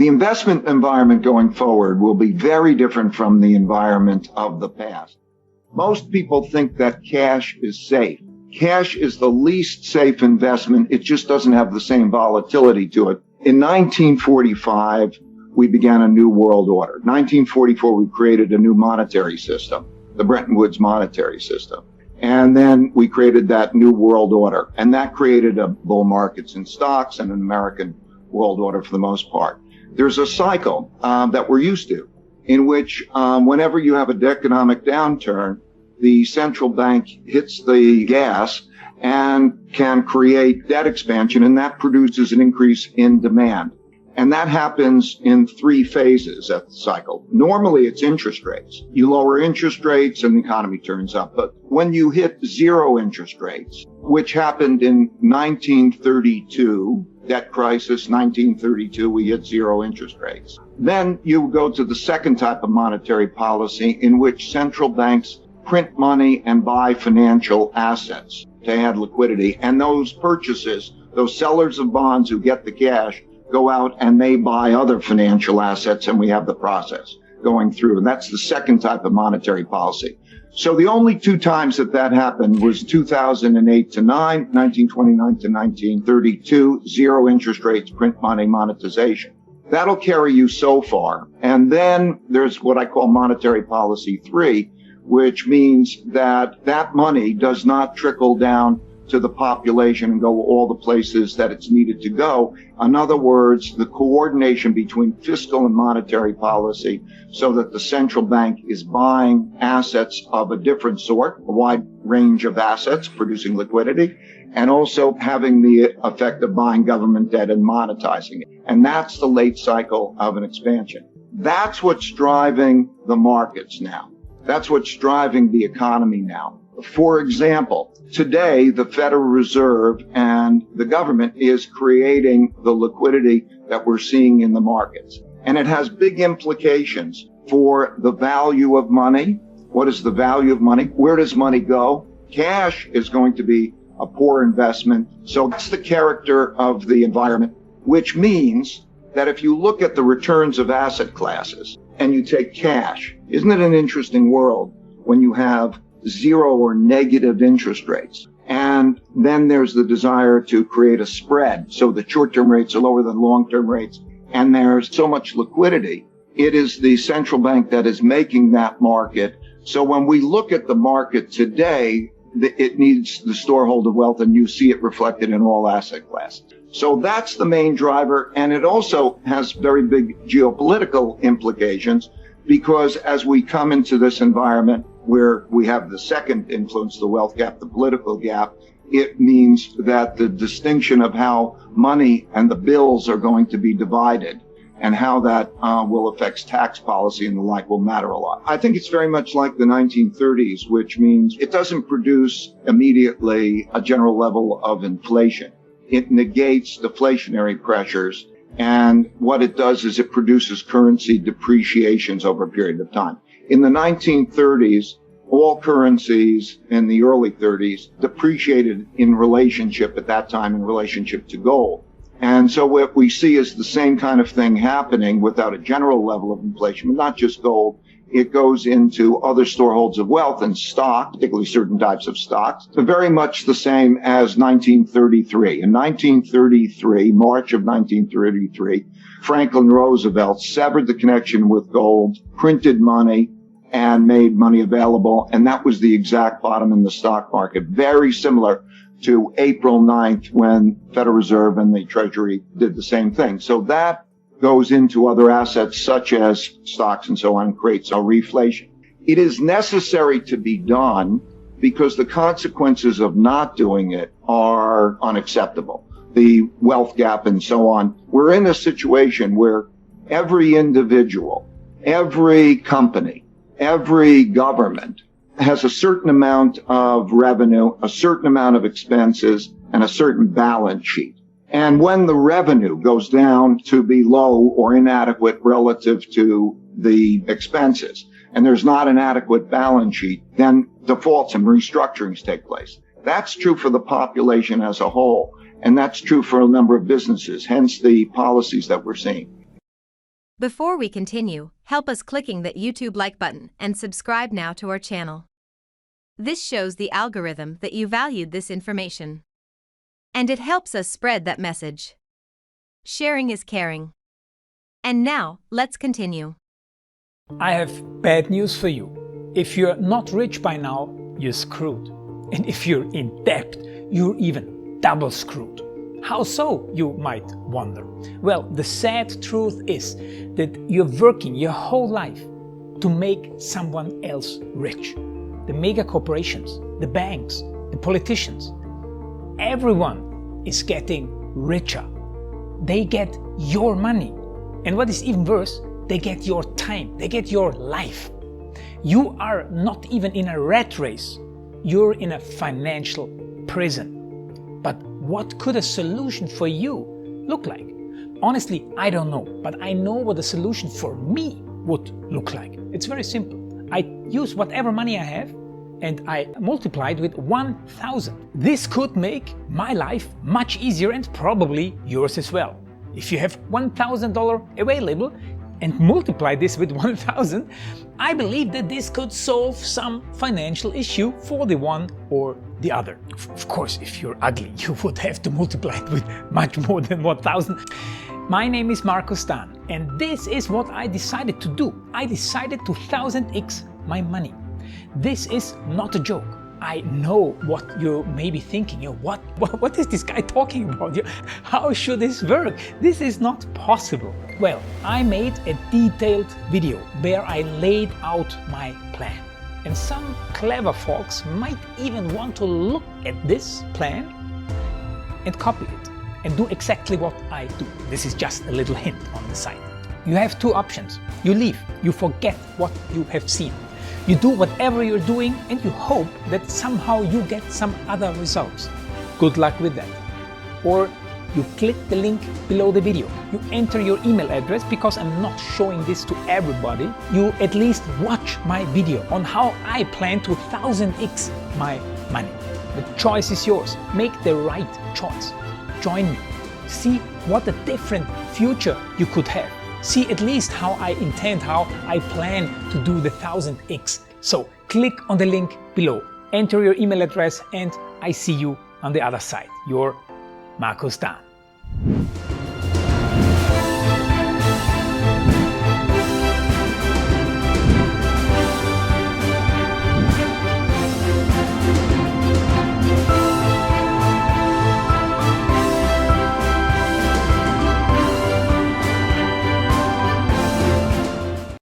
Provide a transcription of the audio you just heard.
The investment environment going forward will be very different from the environment of the past. Most people think that cash is safe. Cash is the least safe investment. It just doesn't have the same volatility to it. In 1945, we began a new world order. 1944, we created a new monetary system, the Bretton Woods monetary system. And then we created that new world order. And that created a bull markets in stocks and an American world order for the most part. There's a cycle that we're used to, in which whenever you have an economic downturn, the central bank hits the gas and can create debt expansion, and that produces an increase in demand. And that happens in three phases of the cycle. Normally, it's interest rates. You lower interest rates and the economy turns up. But when you hit zero interest rates, which happened in 1932, debt crisis, 1932, we hit zero interest rates. Then you go to the second type of monetary policy in which central banks print money and buy financial assets to add liquidity. And those purchases, those sellers of bonds who get the cash, go out and they buy other financial assets, and we have the process going through. And that's the second type of monetary policy. So the only two times that happened was 2008 to 9, 1929 to 1932, zero interest rates, print money, monetization. That'll carry you so far. And then there's what I call monetary policy 3, which means that that money does not trickle down to the population and go all the places that it's needed to go. In other words, the coordination between fiscal and monetary policy so that the central bank is buying assets of a different sort, a wide range of assets producing liquidity, and also having the effect of buying government debt and monetizing it. And that's the late cycle of an expansion. That's what's driving the markets now. That's what's driving the economy now. For example, today, the Federal Reserve and the government is creating the liquidity that we're seeing in the markets. And it has big implications for the value of money. What is the value of money? Where does money go? Cash is going to be a poor investment. So that's the character of the environment, which means that if you look at the returns of asset classes and you take cash, isn't it an interesting world when you have zero or negative interest rates? And then there's the desire to create a spread so that short-term rates are lower than long-term rates. And there's so much liquidity. It is the central bank that is making that market. So when we look at the market today, it needs the storehold of wealth, and you see it reflected in all asset classes. So that's the main driver. And it also has very big geopolitical implications, because as we come into this environment where we have the second influence, the wealth gap, the political gap, it means that the distinction of how money and the bills are going to be divided and how that will affect tax policy and the like will matter a lot. I think it's very much like the 1930s, which means it doesn't produce immediately a general level of inflation. It negates deflationary pressures. And what it does is it produces currency depreciations over a period of time. In the 1930s, all currencies in the early 30s depreciated in relationship at that time in relationship to gold. And so what we see is the same kind of thing happening without a general level of inflation, but not just gold. It goes into other storeholds of wealth and stock, particularly certain types of stocks. So very much the same as 1933. In 1933, March of 1933, Franklin Roosevelt severed the connection with gold, printed money, and made money available. And that was the exact bottom in the stock market. Very similar to April 9th when Federal Reserve and the Treasury did the same thing. So that goes into other assets such as stocks and so on, and creates a reflation. It is necessary to be done because the consequences of not doing it are unacceptable. The wealth gap and so on. We're in a situation where every individual, every company, every government has a certain amount of revenue, a certain amount of expenses, and a certain balance sheet. And when the revenue goes down to be low or inadequate relative to the expenses, and there's not an adequate balance sheet, then defaults and restructurings take place. That's true for the population as a whole, and that's true for a number of businesses, hence the policies that we're seeing. Before we continue, help us clicking that YouTube like button and subscribe now to our channel. This shows the algorithm that you valued this information. And it helps us spread that message. Sharing is caring. And now, let's continue. I have bad news for you. If you're not rich by now, you're screwed. And if you're in debt, you're even double screwed. How so, you might wonder? Well, the sad truth is that you're working your whole life to make someone else rich. The mega corporations, the banks, the politicians, everyone is getting richer. They get your money. And what is even worse, they get your time, they get your life. You are not even in a rat race, you're in a financial prison. But what could a solution for you look like? Honestly, I don't know, but I know what a solution for me would look like. It's very simple. I use whatever money I have and I multiply it with 1,000. This could make my life much easier and probably yours as well. If you have $1,000 available and multiply this with 1,000, I believe that this could solve some financial issue for the one or the other. Of course, if you're ugly, you would have to multiply it with much more than 1,000. My name is Markus Dan, and this is what I decided to do. I decided to 1000x my money. This is not a joke. I know what you may be thinking. What is this guy talking about? How should this work? This is not possible. Well, I made a detailed video where I laid out my plan. And some clever folks might even want to look at this plan and copy it and do exactly what I do. This is just a little hint on the side. You have two options. You leave, you forget what you have seen. You do whatever you're doing and you hope that somehow you get some other results. Good luck with that. Or you click the link below the video. You enter your email address because I'm not showing this to everybody. You at least watch my video on how I plan to 1000x my money. The choice is yours. Make the right choice. Join me. See what a different future you could have. See at least how I plan to do the 1000x. So click on the link below, enter your email address, and I see you on the other side. Your Markus Dan.